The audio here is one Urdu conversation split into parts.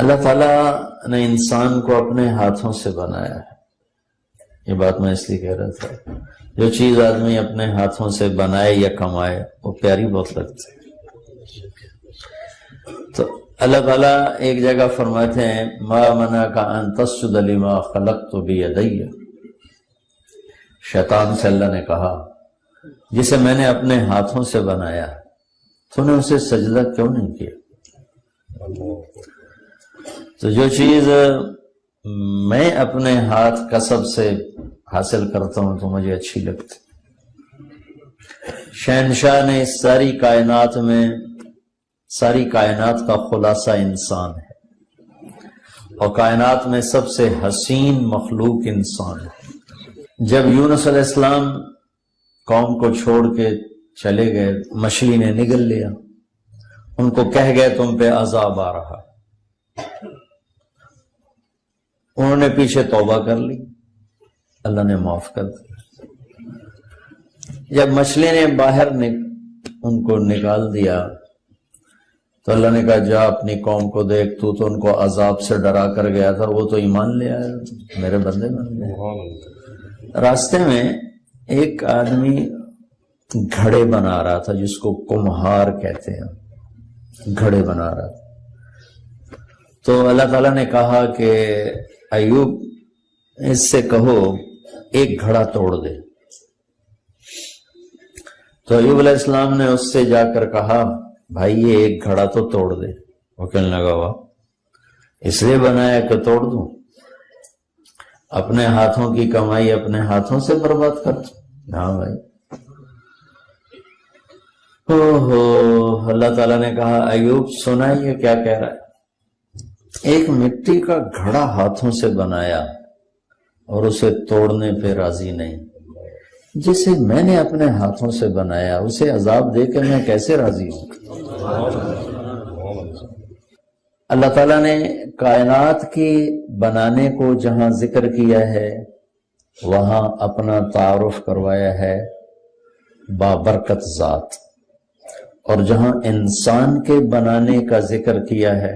اللہ تعالیٰ نے انسان کو اپنے ہاتھوں سے بنایا ہے. یہ بات میں اس لیے کہہ رہا تھا، جو چیز آدمی اپنے ہاتھوں سے بنائے یا کمائے وہ پیاری بہت لگتی ہے. تو اللہ تعالیٰ ایک جگہ فرماتے ہیں ما منعک ان تسجد لما خلقت بیدی. شیطان سے اللہ نے کہا جسے میں نے اپنے ہاتھوں سے بنایا تو نے اسے سجدہ کیوں نہیں کیا؟ تو جو چیز میں اپنے ہاتھ کسب سے حاصل کرتا ہوں تو مجھے اچھی لگتی. شہنشاہ نے اس ساری کائنات کا خلاصہ انسان ہے، اور کائنات میں سب سے حسین مخلوق انسان ہے. جب یونس علیہ السلام قوم کو چھوڑ کے چلے گئے، مچھلی نے نگل لیا، ان کو کہہ گئے تم پہ عذاب آ رہا. انہوں نے پیچھے توبہ کر لی، اللہ نے معاف کر دیا. جب مچھلی نے باہر ان کو نکال دیا تو اللہ نے کہا جا اپنی قوم کو دیکھ، تو ان کو عذاب سے ڈرا کر گیا تھا، وہ تو ایمان لے آیا، میرے بندے بن گئے. راستے میں ایک آدمی گھڑے بنا رہا تھا، جس کو کمہار کہتے ہیں، گھڑے بنا رہا تھا. تو اللہ تعالیٰ نے کہا کہ ایوب اس سے کہو ایک گھڑا توڑ دے. تو ایوب علیہ السلام نے اس سے جا کر کہا بھائی یہ ایک گھڑا تو توڑ دے. وہ کہنے لگا ہوا اس لیے بنایا کہ توڑ دوں؟ اپنے ہاتھوں کی کمائی اپنے ہاتھوں سے برباد کر دوں؟ ہاں بھائی. اللہ تعالیٰ نے کہا ایوب سنا یہ کیا کہہ رہا ہے؟ ایک مٹی کا گھڑا ہاتھوں سے بنایا اور اسے توڑنے پہ راضی نہیں. جسے میں نے اپنے ہاتھوں سے بنایا اسے عذاب دے کے میں کیسے راضی ہوں؟ اللہ تعالیٰ نے کائنات کی بنانے کو جہاں ذکر کیا ہے وہاں اپنا تعارف کروایا ہے بابرکت ذات، اور جہاں انسان کے بنانے کا ذکر کیا ہے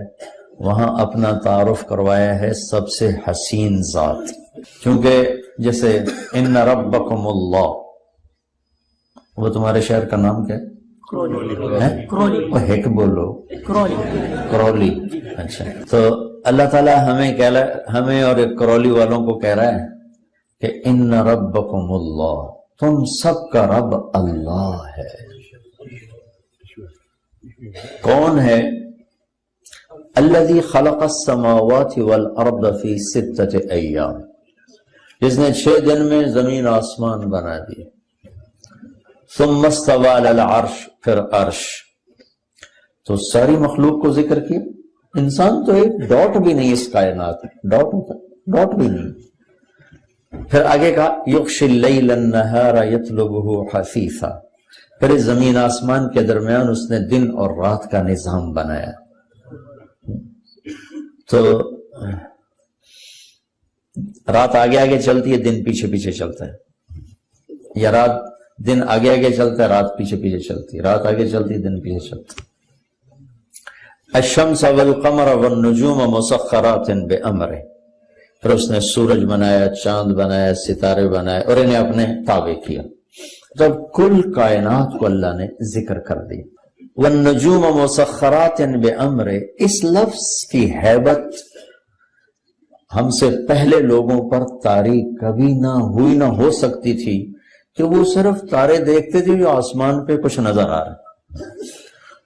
وہاں اپنا تعارف کروایا ہے سب سے حسین ذات. چونکہ جیسے ان ربکم اللہ، وہ تمہارے شہر کا نام کیا ہے؟ ہیک بولو، کرولی. اچھا، تو اللہ تعالیٰ ہمیں اور کرولی والوں کو کہہ رہا ہے کہ ان ربکم اللہ، تم سب کا رب اللہ ہے. کون ہے؟ الذی خلق السماوات والارض فی 6 ایام، جس نے 6 دن میں زمین آسمان بنا دی. ثم استوى علی العرش، پھر عرش. تو ساری مخلوق کو ذکر کیا. انسان تو ایک ڈاٹ بھی نہیں اس کائنات میں، ڈاٹ بھی نہیں. پھر آگے کہا یغشی اللیل النہار یطلبہ حثیثا، پھر اس زمین آسمان کے درمیان اس نے دن اور رات کا نظام بنایا. تو رات آگے آگے چلتی ہے، دن پیچھے پیچھے چلتا ہے، یا دن آگے آگے چلتا ہے، رات پیچھے پیچھے چلتی ہے، رات آگے چلتی ہے، دن پیچھے چلتا ہے. الشمس والقمر والنجوم مسخرات بأمرہ، پھر اس نے سورج بنایا، چاند بنایا، ستارے بنائے اور انہیں اپنے تابع کیا. جب کل کائنات کو اللہ نے ذکر کر دی. والنجوم مسخرات بأمرہ، اس لفظ کی ہیبت ہم سے پہلے لوگوں پر طاری کبھی نہ ہو سکتی تھی کہ وہ صرف تارے دیکھتے تھے جو آسمان پہ کچھ نظر آ رہا،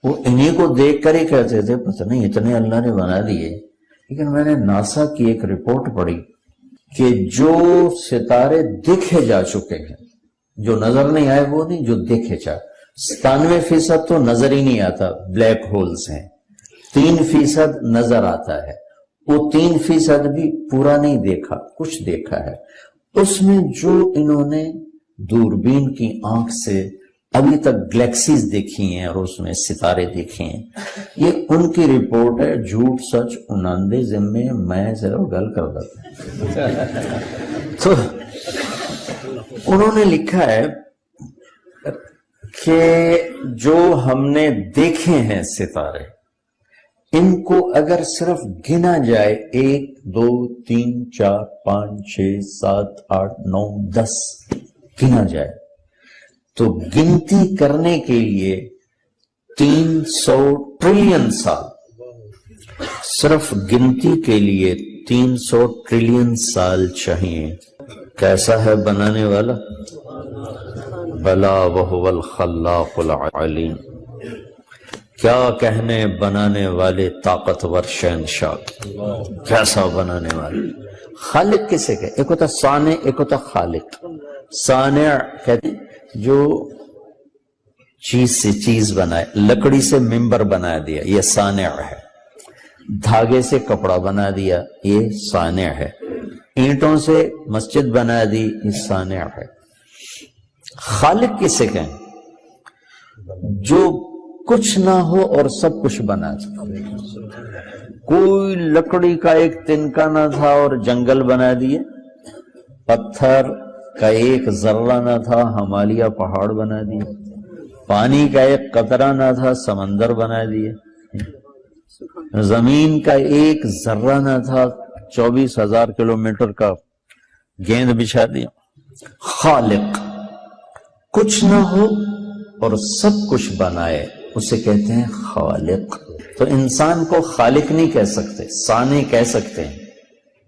وہ انہی کو دیکھ کر ہی کہتے تھے پتہ نہیں اتنے اللہ نے بنا دیے. لیکن میں نے ناسا کی ایک رپورٹ پڑھی کہ جو ستارے دیکھے جا چکے ہیں، جو نظر نہیں آئے وہ نہیں، جو دیکھے جا، 97% تو نظر ہی نہیں آتا، بلیک ہولز ہیں. 3% نظر آتا ہے، وہ 3% بھی پورا نہیں دیکھا، کچھ دیکھا ہے. اس میں جو انہوں نے دوربین کی آنکھ سے ابھی تک گلیکسیز دیکھی ہیں اور اس میں ستارے دیکھے ہیں، یہ ان کی رپورٹ ہے. جھوٹ سچ 99 ذمے، میں صرف گل کر دیتا. تو انہوں نے لکھا ہے کہ جو ہم نے دیکھے ہیں ستارے، ان کو اگر صرف گنا جائے 1 2 3 4 5 6 7 8 9 10 گنا جائے تو گنتی کرنے کے لیے 300 ٹریلین سال، صرف گنتی کے لیے 300 ٹریلین سال چاہیے۔ کیسا ہے بنانے والا؟ بلا وہو الخلاق العلیم۔ کیا کہنے بنانے والے طاقتور شہنشاہ، کیسا بنانے والے۔ خالق کسے کہ ایک ہوتا صانع، ایک ہوتا خالق۔ صانع کہتے ہیں جو چیز سے چیز بنائے، لکڑی سے ممبر بنا دیا، یہ صانع ہے۔ دھاگے سے کپڑا بنا دیا، یہ صانع ہے۔ اینٹوں سے مسجد بنا دی، یہ صانع ہے۔ خالق کسے کہیں؟ جو کچھ نہ ہو اور سب کچھ بنا دے۔ کوئی لکڑی کا ایک تنکا نہ تھا اور جنگل بنا دیے، پتھر کا ایک ذرہ نہ تھا، ہمالیہ پہاڑ بنا دیے، پانی کا ایک قطرہ نہ تھا، سمندر بنا دیے، زمین کا ایک ذرہ نہ تھا، 24,000 کلومیٹر کا گیند بچھا دیا۔ خالق کچھ نہ ہو اور سب کچھ بنائے، اسے کہتے ہیں خالق۔ تو انسان کو خالق نہیں کہہ سکتے، صانع کہہ سکتے ہیں۔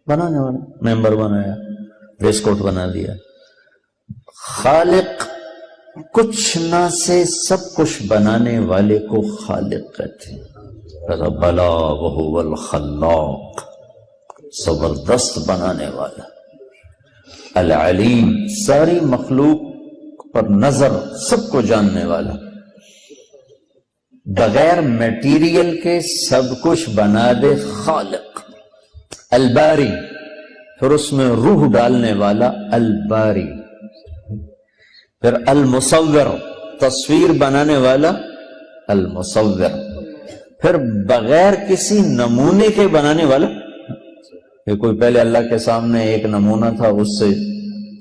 بنانے والا، ممبر بنایا، ریس کوٹ بنا دیا۔ خالق کچھ نہ سے سب کچھ بنانے والے کو خالق کہتے ہیں۔ بلا وہو الخلاق، زبردست بنانے والا، العلیم، ساری مخلوق پر نظر، سب کو جاننے والا، بغیر میٹیریل کے سب کچھ بنا دے، خالق۔ الباری، پھر اس میں روح ڈالنے والا، الباری۔ پھر المصور، تصویر بنانے والا، المصور۔ پھر بغیر کسی نمونے کے بنانے والا، کہ کوئی پہلے اللہ کے سامنے ایک نمونہ تھا، اس سے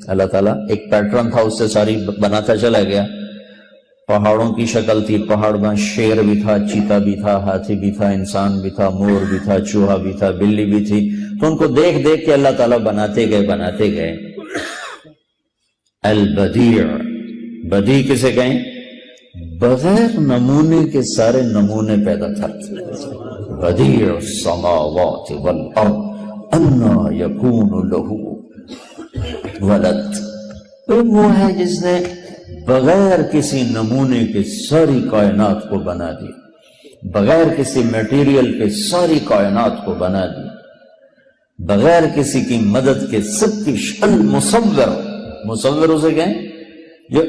اللہ تعالیٰ ایک پیٹرن تھا، اس سے ساری بناتا چلا گیا۔ پہاڑوں کی شکل تھی، پہاڑ میں شیر بھی تھا، چیتا بھی تھا، ہاتھی بھی تھا، انسان بھی تھا، مور بھی تھا، چوہا بھی تھا، بلی بھی تھی۔ تو ان کو دیکھ دیکھ کے اللہ تعالیٰ بناتے گئے۔ البدیع، بدیع کسے کہیں؟ بغیر نمونے کے سارے نمونے پیدا کرتے۔ بدیع السماوات والارض انا یکون لہ ولد، وہ ہے جس نے بغیر کسی نمونے کے ساری کائنات کو بنا دیا، بغیر کسی میٹیریل کے ساری کائنات کو بنا دیا، بغیر کسی کی مدد کے سب کی المصور، مصور اسے کہیں جو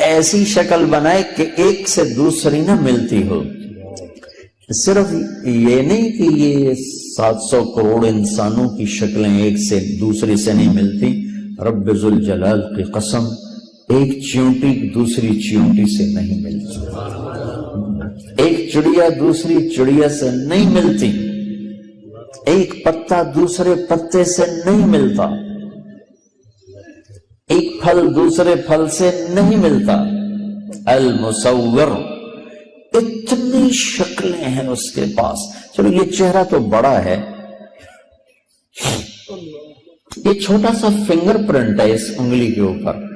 ایسی شکل بنائے کہ ایک سے دوسری نہ ملتی ہو۔ صرف یہ نہیں کہ یہ 700 کروڑ انسانوں کی شکلیں ایک سے دوسری سے نہیں ملتی، رب ذوالجلال کی قسم، ایک چیونٹی دوسری چیونٹی سے نہیں ملتی، ایک چڑیا دوسری چڑیا سے نہیں ملتی، ایک پتا دوسرے پتے سے نہیں ملتا، ایک پھل دوسرے پھل سے نہیں ملتا۔ المصور، اتنی شکلیں ہیں اس کے پاس۔ چلو یہ چہرہ تو بڑا ہے، یہ چھوٹا سا فنگر پرنٹ ہے اس انگلی کے اوپر،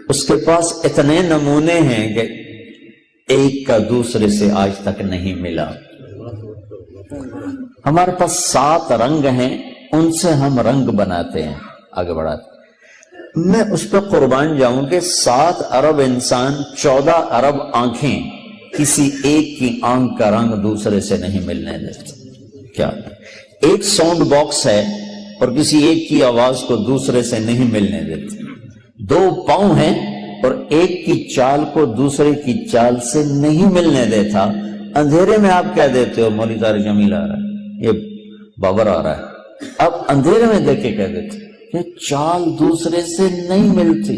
اس کے پاس اتنے نمونے ہیں کہ ایک کا دوسرے سے آج تک نہیں ملا۔ ہمارے پاس 7 رنگ ہیں، ان سے ہم رنگ بناتے ہیں، آگے بڑھاتے ہیں۔ میں اس پہ قربان جاؤں کہ 7 ارب انسان، 14 ارب آنکھیں، کسی ایک کی آنکھ کا رنگ دوسرے سے نہیں ملنے دیتے۔ کیا ایک ساؤنڈ باکس ہے اور کسی ایک کی آواز کو دوسرے سے نہیں ملنے دیتے۔ 2 پاؤں ہیں اور ایک کی چال کو دوسرے کی چال سے نہیں ملنے دیتا۔ اندھیرے میں آپ کہہ دیتے ہو مولی طارق جمیل آ رہا ہے، یہ بابر آ رہا ہے، اب اندھیرے میں دیکھ کے کہہ دیتے یہ چال دوسرے سے نہیں ملتی۔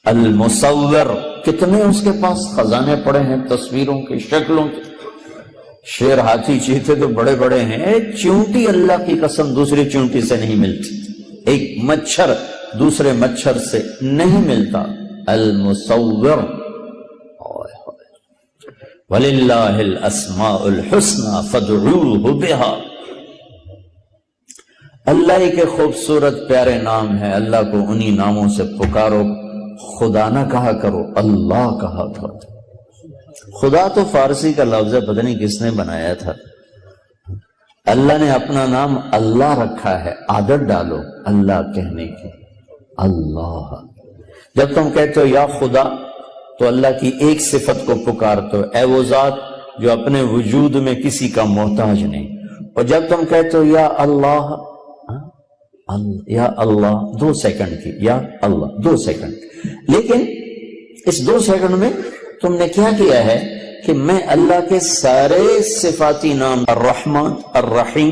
المصور، کتنے اس کے پاس خزانے پڑے ہیں تصویروں کے، شکلوں کے۔ شیر، ہاتھی، چیتے تو بڑے بڑے ہیں، ایک چونٹی اللہ کی قسم دوسری چونٹی سے نہیں ملتی، ایک مچھر دوسرے مچھر سے نہیں ملتا۔ المصور، وَلِلَّهِ الْأَسْمَاءُ الْحُسْنَى فَادْعُوهُ بِهَا، اللہ ہی کے خوبصورت پیارے نام ہیں، اللہ کو انہی ناموں سے پکارو، خدا نہ کہا کرو، اللہ کہا کرو۔ خدا تو فارسی کا لفظ ہے، پتہ نہیں کس نے بنایا تھا، اللہ نے اپنا نام اللہ رکھا ہے، عادت ڈالو اللہ کہنے کی، اللہ۔ جب تم کہتے ہو یا خدا تو اللہ کی ایک صفت کو پکارتے ہو، اے وہ ذات جو اپنے وجود میں کسی کا محتاج نہیں، اور جب تم کہتے ہو یا اللہ، یا اللہ 2 سیکنڈ کی، یا اللہ 2 سیکنڈ، لیکن اس 2 سیکنڈ میں تم نے کیا کیا ہے کہ میں اللہ کے سارے صفاتی نام، الرحمن، الرحیم،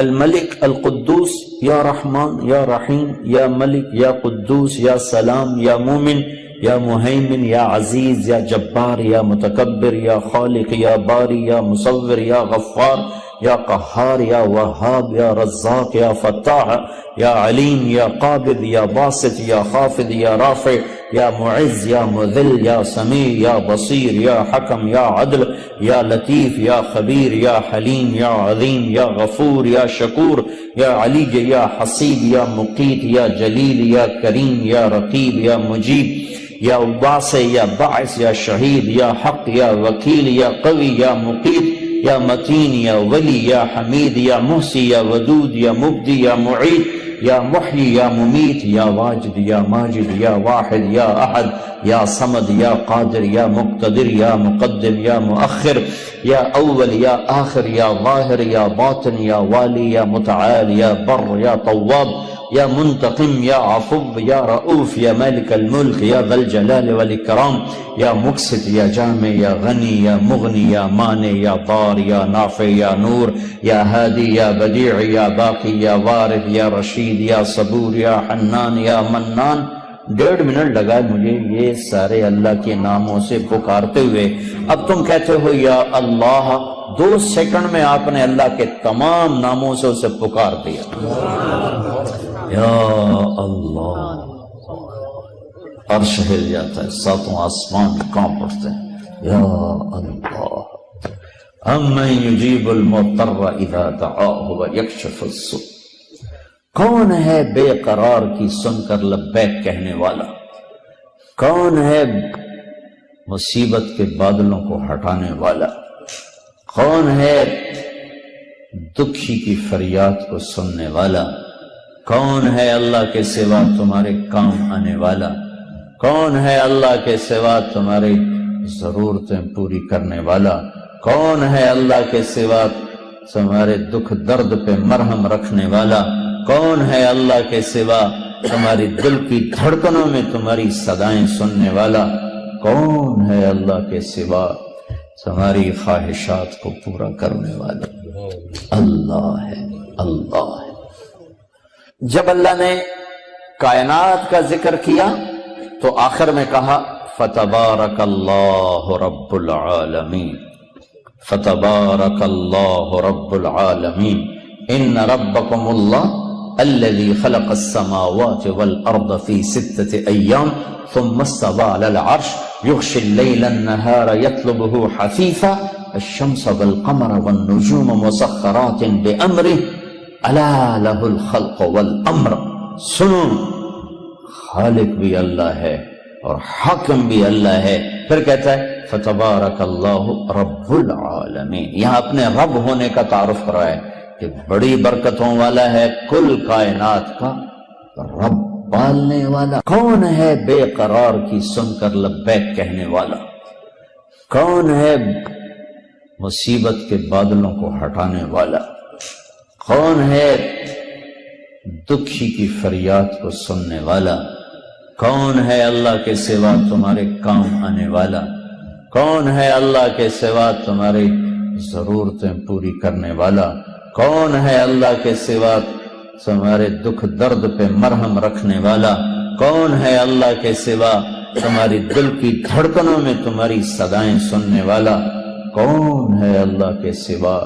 الملک، القدوس، یا رحمان، یا رحیم، یا ملک، یا قدوس، یا سلام، یا مومن، یا مہیمن، یا عزیز، یا جبار، یا متکبر، یا خالق، یا باری، یا مصور، یا غفار، یا قہار، یا وہاب، یا رزاق، یا فتاح، یا علیم، یا قابض، یا باسط، یا خافض، یا رافع، یا معز، یا مذل، یا سمیع، یا بصیر، یا حکم، یا عدل، یا لطیف، یا خبیر، یا حلیم، یا عظیم، یا غفور، یا شکور، یا علی، یا حسیب، یا مقیت، یا جلیل، یا کریم، یا رقیب، یا مجیب، یا واسع، یا باعث، یا شہید، یا حق، یا وکیل، یا قوی، یا مقیت، یا متین، یا ولی، یا حمید، یا محسی، یا ودود، یا مبدی، یا معید، یا محیی، یا ممیت، یا واجد، یا ماجد، یا واحد، یا احد، یا صمد، یا قادر، یا مقتدر، یا مقدم، یا مؤخر، یا اول، یا آخر، یا ظاہر، یا باطن، یا والی، یا متعال، یا بر، یا طواب، یا منتقم، یا عفو، یا رؤوف، یا مالک الملک، یا ذی الجلال والاکرام، یا مقسط، یا جامع، یا غنی، یا مغنی، یا مانع، یا ضار، یا نافع، یا نور، یا ہادی، یا بدیع، یا باقی، یا وارث، یا رشید، یا صبور، یا حنان، یا منان۔ 1.5 منٹ لگا مجھے یہ سارے اللہ کے ناموں سے پکارتے ہوئے۔ اب تم کہتے ہو یا اللہ، 2 سیکنڈ میں آپ نے اللہ کے تمام ناموں سے اسے پکار دیا، یا اللہ، عرش ہل جاتا ہے، 7 آسمان کانپ اٹھتے ہیں، یا اللہ۔ امن یجیب المضطر اذا دعاہ ویکشف السوء، کون ہے بے قرار کی سن کر لبیک کہنے والا، کون ہے مصیبت کے بادلوں کو ہٹانے والا، کون ہے دکھی کی فریاد کو سننے والا، کون ہے اللہ کے سوا تمہارے کام آنے والا، کون ہے اللہ کے سوا تمہاری ضرورتیں پوری کرنے والا، کون ہے اللہ کے سوا تمہارے دکھ درد پہ مرہم رکھنے والا، کون ہے اللہ کے سوا تمہاری دل کی دھڑکنوں میں تمہاری صدائیں سننے والا، کون ہے اللہ کے سوا تمہاری خواہشات کو پورا کرنے والا، اللہ ہے، اللہ ہے۔ جب اللہ نے کائنات کا ذکر کیا تو آخر میں کہا فتبارک اللہ رب العالمین، فتبارک اللہ رب العالمین، ان ربکم اللہ الذي خلق السماوات والأرض في 6 أيام ثم استوى على العرش يغشي الليل النهار يطلبه حثيثا الشمس والقمر والنجوم مسخرات بأمره ألا له الخلق والأمر۔ سنو، خالق بھی اللہ ہے اور حاکم بھی اللہ ہے۔ پھر کہتا ہے فتبارک اللہ رب العالمین، یہاں اپنے رب ہونے کا تعارف کرا ہے کہ بڑی برکتوں والا ہے، کل کائنات کا رب، پالنے والا۔ کون ہے بے قرار کی سن کر لبیک کہنے والا، کون ہے مصیبت کے بادلوں کو ہٹانے والا، کون ہے دکھی کی فریاد کو سننے والا، کون ہے اللہ کے سوا تمہارے کام آنے والا، کون ہے اللہ کے سوا تمہاری ضرورتیں پوری کرنے والا، کون ہے اللہ کے سوا تمہارے دکھ درد پہ مرہم رکھنے والا، کون ہے اللہ کے سوا تمہاری دل کی دھڑکنوں میں تمہاری صدائیں سننے والا، کون ہے اللہ کے سوا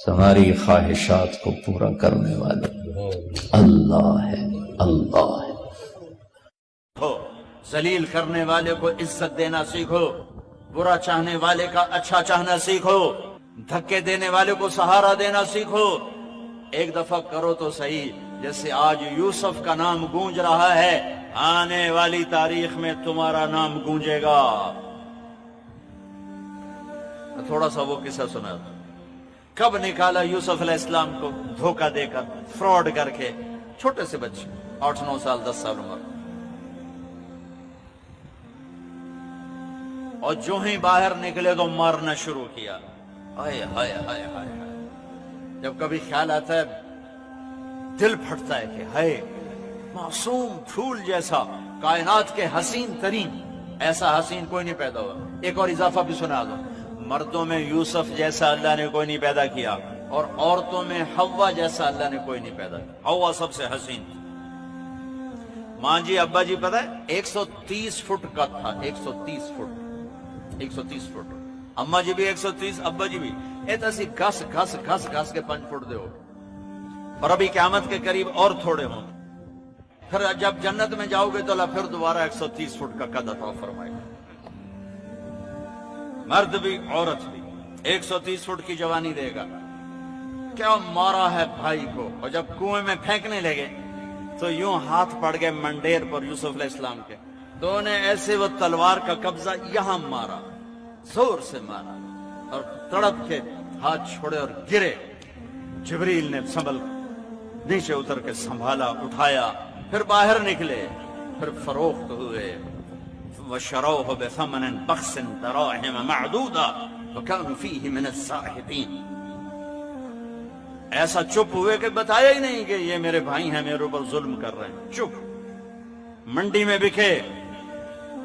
تمہاری خواہشات کو پورا کرنے والا، اللہ ہے، اللہ ہے۔ ذلیل کرنے والے کو عزت دینا سیکھو، برا چاہنے والے کا اچھا چاہنا سیکھو، دھکے دینے والے کو سہارا دینا سیکھو۔ ایک دفعہ کرو تو صحیح، جیسے آج یوسف کا نام گونج رہا ہے، آنے والی تاریخ میں تمہارا نام گونجے گا۔ تھوڑا سا وہ قصہ سنا، کب نکالا یوسف علیہ السلام کو دھوکہ دے کر، فراڈ کر کے، چھوٹے سے بچے 8-9 سال 10 سال عمر، اور جو ہی باہر نکلے تو مارنا شروع کیا۔ ہائے ہائے ہائے ہائے ہائے، جب کبھی خیال آتا ہے دل پھٹتا ہے کہ ہائے، معصوم پھول جیسا، کائنات کے حسین ترین، ایسا حسین کوئی نہیں پیدا ہوا۔ ایک اور اضافہ بھی سنا دو، مردوں میں یوسف جیسا اللہ نے کوئی نہیں پیدا کیا، اور عورتوں میں حوا جیسا اللہ نے کوئی نہیں پیدا کیا۔ حوا سب سے حسین تھی۔ ماں جی ابا جی پتہ ہے 130 فٹ کا تھا، 130 فٹ۔ اماں جی بھی 130، ابا جی بھی ایسا سی گھس گھس گھس گھس کے 5 فٹ دے ہو، اور ابھی قیامت کے قریب اور تھوڑے ہوں۔ پھر جب جنت میں جاؤ گے تو اللہ پھر دوبارہ 130 فٹ کا قد عطا فرمائے گا۔ مرد بھی عورت بھی 130 فٹ کی جوانی دے گا۔ کیا مارا ہے بھائی کو، اور جب کنویں میں پھینکنے لگے تو یوں ہاتھ پڑ گئے منڈیر پر یوسف علیہ السلام کے، تو انہیں ایسے وہ تلوار کا قبضہ یہاں مارا، زور سے مارا، اور تڑپ کے ہاتھ چھوڑے اور گرے۔ جبریل نے سنبھل نیچے اتر کے سنبھالا، اٹھایا، پھر باہر نکلے، پھر فروخت ہوئے۔ وَشَرَوْهُ بِثَمَنٍ بَخْسٍ دَرَاهِمَ مَعْدُودَةٍ وَكَانُوا فِيهِ مِنَ الزَّاهِدِينَ۔ ایسا چپ ہوئے کہ بتایا ہی نہیں کہ یہ میرے بھائی ہیں، میرے اوپر ظلم کر رہے ہیں، چپ۔ منڈی میں بکے،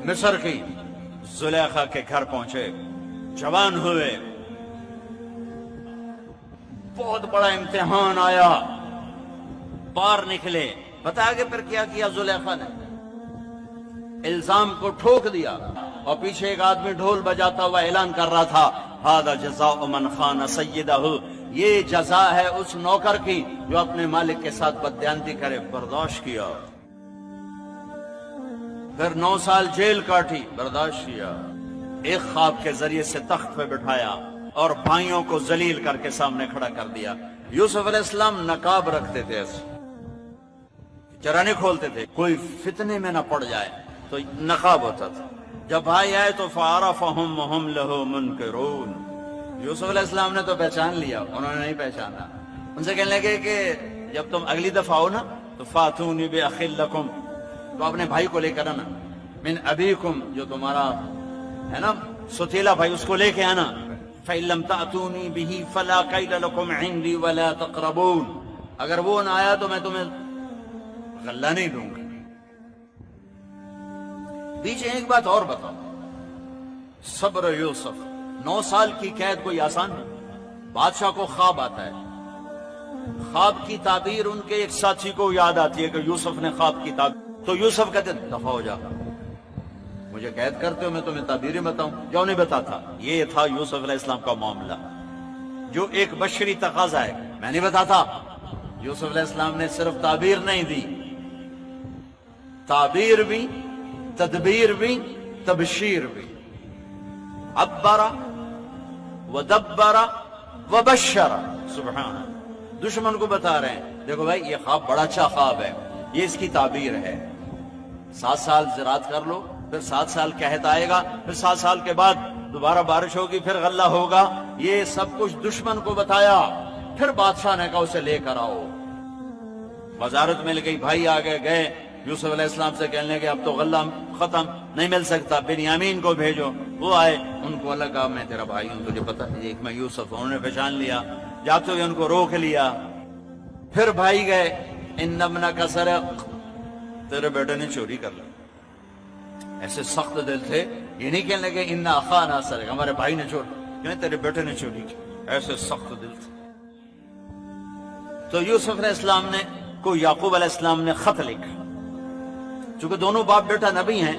مصر کی زلیخا کے گھر پہنچے، جوان ہوئے، بہت بڑا امتحان آیا، پار نکلے۔ بتایا کہ پھر کیا کیا زلیخا نے؟ الزام کو ٹھوک دیا، اور پیچھے ایک آدمی ڈھول بجاتا ہوا اعلان کر رہا تھا، ہذا جزاء من خان سیدہ، یہ جزا ہے اس نوکر کی جو اپنے مالک کے ساتھ بددیانتی کرے۔ برداشت کیا، پھر 9 سال جیل کاٹی، برداشت کیا۔ ایک خواب کے ذریعے سے تخت پہ بٹھایا اور بھائیوں کو ذلیل کر کے سامنے کھڑا کر دیا۔ یوسف علیہ السلام نقاب رکھتے تھے، ایسے چرانے کھولتے تھے، کوئی فتنے میں نہ پڑ جائے، تو نقاب ہوتا تھا۔ جب بھائی آئے تو فَعَرَفَهُمْ وَهُمْ لَهُ مُنْكِرُونَ، یوسف علیہ السلام نے تو پہچان لیا، انہوں نے نہیں پہچانا۔ ان سے کہنے لگے کہ جب تم اگلی دفعہ آؤ نا تو فَاتُونِي بِأَخٍ لَكُمْ، تو اپنے بھائی کو لے کر آنا، مِنْ أَبِيكُمْ، جو تمہارا ہے نا ستیلا بھائی، اس کو لے کے آنا۔ فَإِن لَمْ تَأْتُونِي بِهِ فَلَا كَيْدَ لَكُمْ عِنْدِي وَلَا تَقْرَبُونَ، اگر وہ نہ آیا تو میں تمہیں غلہ نہیں دوں گا۔ بیچ ایک بات اور بتاؤ، صبر یوسف، 9 سال کی قید کوئی آسان نہیں۔ بادشاہ کو خواب آتا ہے، خواب کی تعبیر ان کے ایک ساتھی کو یاد آتی ہے کہ یوسف نے خواب کی تعبیر، تو یوسف کہتے دفع ہو جا، مجھے قید کرتے ہو، میں تمہیں تعبیریں بتاؤں، جو نہیں بتاتا۔ یہ تھا یوسف علیہ السلام کا معاملہ، جو ایک بشری تقاضا ہے، میں نہیں بتاتا۔ یوسف علیہ السلام نے صرف تعبیر نہیں دی، تعبیر بھی، تدبیر بھی، تبشیر بھی۔ عبر ودبر وبشر، سبحان اللہ۔ دشمن کو بتا رہے ہیں دیکھو بھائی یہ خواب بڑا اچھا خواب ہے، یہ اس کی تعبیر ہے، 7 سال زراعت کر لو، پھر 7 سال قحط آئے گا، پھر 7 سال کے بعد دوبارہ بارش ہوگی، پھر غلہ ہوگا، یہ سب کچھ دشمن کو بتایا۔ پھر بادشاہ نے کہا اسے لے کر آؤ، وزارت مل گئی، بھائی آگے گئے، یوسف علیہ السلام سے کہنے لگے اب تو غلہ ختم نہیں مل سکتا، بنیامین کو بھیجو۔ وہ آئے، ان کو اللہ کہا میں تیرا بھائی ہوں، تجھے پتہ ہے ایک میں یوسف ہوں، انہوں نے پہچان لیا، جاتے ہوئے ان کو روک لیا۔ پھر بھائی گئے، ان ابنک سرق، تیرے بیٹے نے چوری کر لی۔ ایسے سخت دل تھے، یہ نہیں کہنے لگے ان اخانا سرق، ہمارے بھائی نے چوری، کہنے تیرے بیٹے نے چوری کی، ایسے سخت دل تھے۔ تو یوسف علیہ السلام نے کو یعقوب علیہ السلام نے خط لکھا، چونکہ دونوں باپ بیٹا نبی ہیں،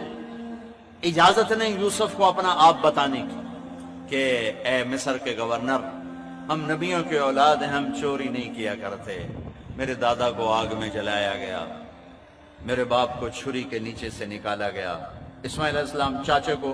اجازت نہیں یوسف کو اپنا آپ بتانے کی کہ اے مصر کے گورنر، ہم نبیوں کے اولاد ہیں، ہم چوری نہیں کیا کرتے، میرے دادا کو آگ میں جلایا گیا، میرے باپ کو چھری کے نیچے سے نکالا گیا، اسماعیل علیہ السلام چاچے کو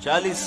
40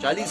40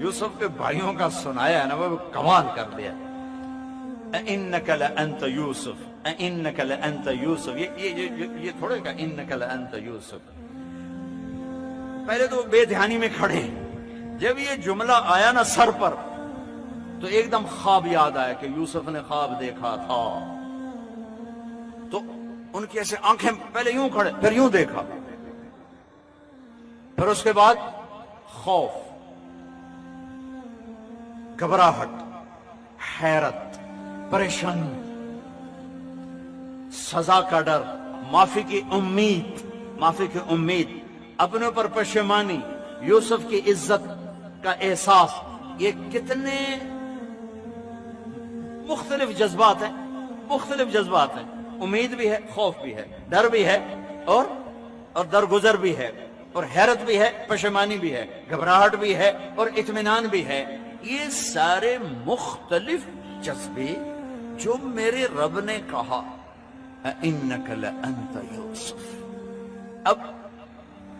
یوسف کے بھائیوں کا سنایا ہے نا، وہ کمال کر دیا. اِنَّكَ لَأَنْتَ یوسف، اِنَّكَ لَأَنْتَ یوسف. یہ تھوڑے کا اِنَّكَ لَأَنْتَ یوسف. پہلے تو بے دھیانی میں کھڑے، جب یہ جملہ آیا نا سر پر تو ایک دم خواب یاد آیا کہ یوسف نے خواب دیکھا تھا. تو ان کی ایسے آنکھیں پہلے یوں کھڑے، پھر یوں دیکھا، پھر اس کے بعد خوف، گھبراہٹ، حیرت، پریشانی، سزا کا ڈر، معافی کی امید، اپنے اوپر پشیمانی، یوسف کی عزت کا احساس. یہ کتنے مختلف جذبات ہیں. امید بھی ہے، خوف بھی ہے، ڈر بھی ہے، اور درگزر بھی ہے، اور حیرت بھی ہے، پشیمانی بھی ہے، گھبراہٹ بھی ہے، اور اطمینان بھی ہے. یہ سارے مختلف جذبے جو میرے رب نے کہا اِنَّكَ لَأَنْتَ یوسف. اب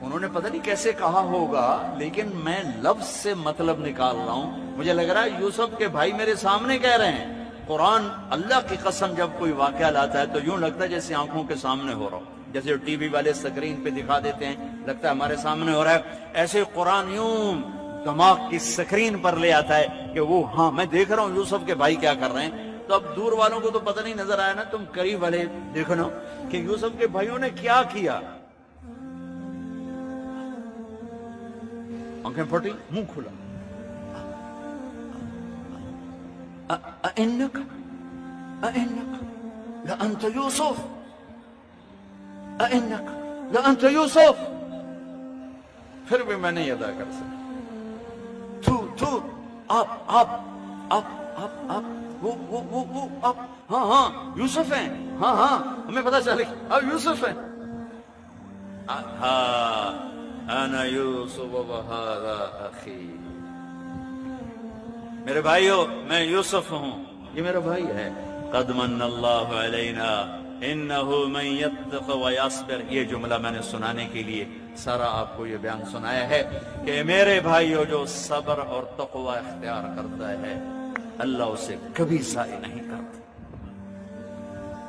انہوں نے پتہ نہیں کیسے کہا ہوگا، لیکن میں لفظ سے مطلب نکال رہا ہوں. مجھے لگ رہا ہے یوسف کے بھائی میرے سامنے کہہ رہے ہیں. قرآن اللہ کی قسم جب کوئی واقعہ لاتا ہے تو یوں لگتا ہے جیسے آنکھوں کے سامنے ہو رہا ہو، جیسے ٹی وی والے سکرین پہ دکھا دیتے ہیں، لگتا ہے ہمارے سامنے ہو رہا ہے. ایسے قرآن یوں دماغ کی سکرین پر لے آتا ہے کہ وہ ہاں میں دیکھ رہا ہوں یوسف کے بھائی کیا کر رہے ہیں. تو اب دور والوں کو تو پتہ نہیں نظر آیا نا، تم قریب والے دیکھو نا کہ یوسف کے بھائیوں نے کیا کیا. آنکھیں پھٹی، منہ کھلا. اِنَّكَ لَأَنْتَ یوسف، اِنَّكَ لَأَنْتَ یوسف. پھر بھی میں نہیں ادا کر سکتا. تو آپ ہاں یوسف ہیں، ہاں ہمیں پتا چلے آپ یوسف ہیں. انا یوسف وہذا اخی. میرے بھائیو میں یوسف ہوں، یہ میرا بھائی ہے. قد من اللہ علینا انہ من یتق ویصبر. یہ جملہ میں نے سنانے کے لیے سارا آپ کو یہ بیان سنایا ہے کہ میرے بھائیو جو صبر اور تقوی اختیار کرتا ہے اللہ اسے کبھی ضائع نہیں کرتا.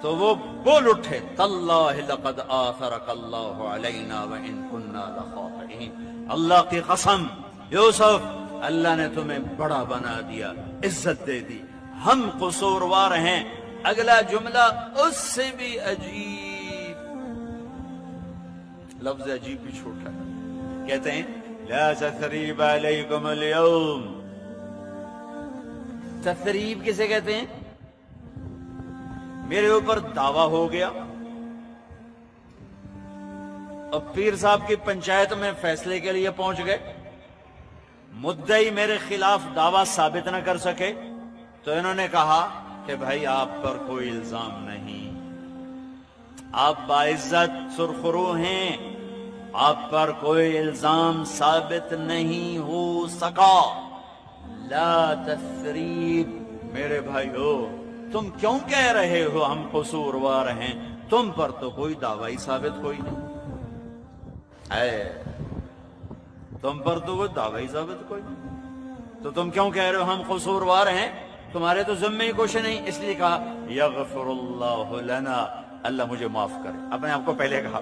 تو وہ بول اٹھے تاللہ لقد آثرک اللہ علینا وان کنا لخاطئین. اللہ کی قسم یوسف، اللہ نے تمہیں بڑا بنا دیا، عزت دے دی، ہم قصوروار ہیں. اگلا جملہ اس سے بھی عجیب، لفظ عجیب بھی چھوٹا ہے. کہتے ہیں لا تثریب علیکم اليوم. تثریب کسے کہتے ہیں؟ میرے اوپر دعویٰ ہو گیا اور پیر صاحب کی پنچایت میں فیصلے کے لیے پہنچ گئے، مدعی میرے خلاف دعویٰ ثابت نہ کر سکے تو انہوں نے کہا کہ بھائی آپ پر کوئی الزام نہیں، آپ باعزت سرخرو ہیں، آپ پر کوئی الزام ثابت نہیں ہو سکا. لا تثریب. میرے بھائیو تم کیوں کہہ رہے ہو ہم قصوروار ہیں؟ تم پر تو کوئی دعوی ثابت کوئی نہیں ہے، تم پر تو کوئی دعوی ثابت کوئی نہیں، تو تم کیوں کہہ رہے ہو ہم قصوروار ہیں؟ تمہارے تو ذمہ ہی کچھ نہیں. اس لیے کہا یغفر اللہ لنا، اللہ مجھے معاف کرے. اپنے آپ کو پہلے کہا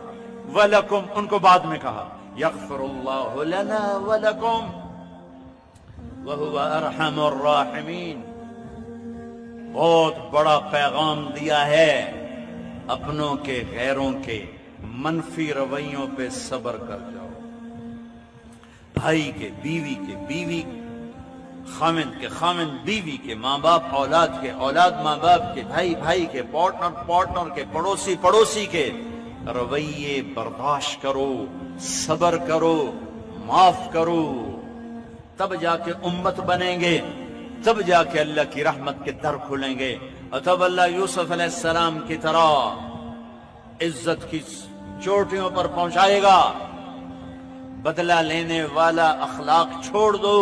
وَلَكُمْ، ان کو بعد میں کہا یغفر اللہ لنا وَلَكُمْ وَهُوَ أَرْحَمُ الرَّاحِمِينَ. بہت بڑا پیغام دیا ہے اپنوں کے غیروں کے منفی رویوں پہ صبر کر جاؤ. بھائی کے بیوی کے، بیوی خامند کے، خامند بیوی کے، ماں باپ اولاد کے، اولاد ماں باپ کے، بھائی بھائی کے، پارٹنر کے، پڑوسی کے رویے برداشت کرو، صبر کرو، معاف کرو. تب جا کے امت بنیں گے، تب جا کے اللہ کی رحمت کے در کھلیں گے، اور تب اللہ یوسف علیہ السلام کی طرح عزت کی چوٹیوں پر پہنچائے گا. بدلہ لینے والا اخلاق چھوڑ دو،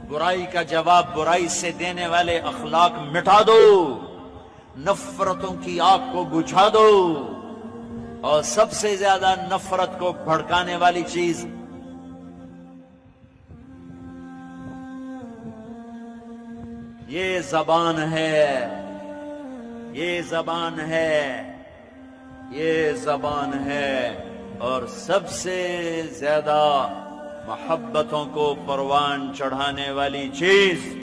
برائی کا جواب برائی سے دینے والے اخلاق مٹا دو، نفرتوں کی آگ کو بجھا دو، اور سب سے زیادہ نفرت کو بھڑکانے والی چیز یہ زبان ہے، یہ زبان ہے، یہ زبان ہے، اور سب سے زیادہ محبتوں کو پروان چڑھانے والی چیز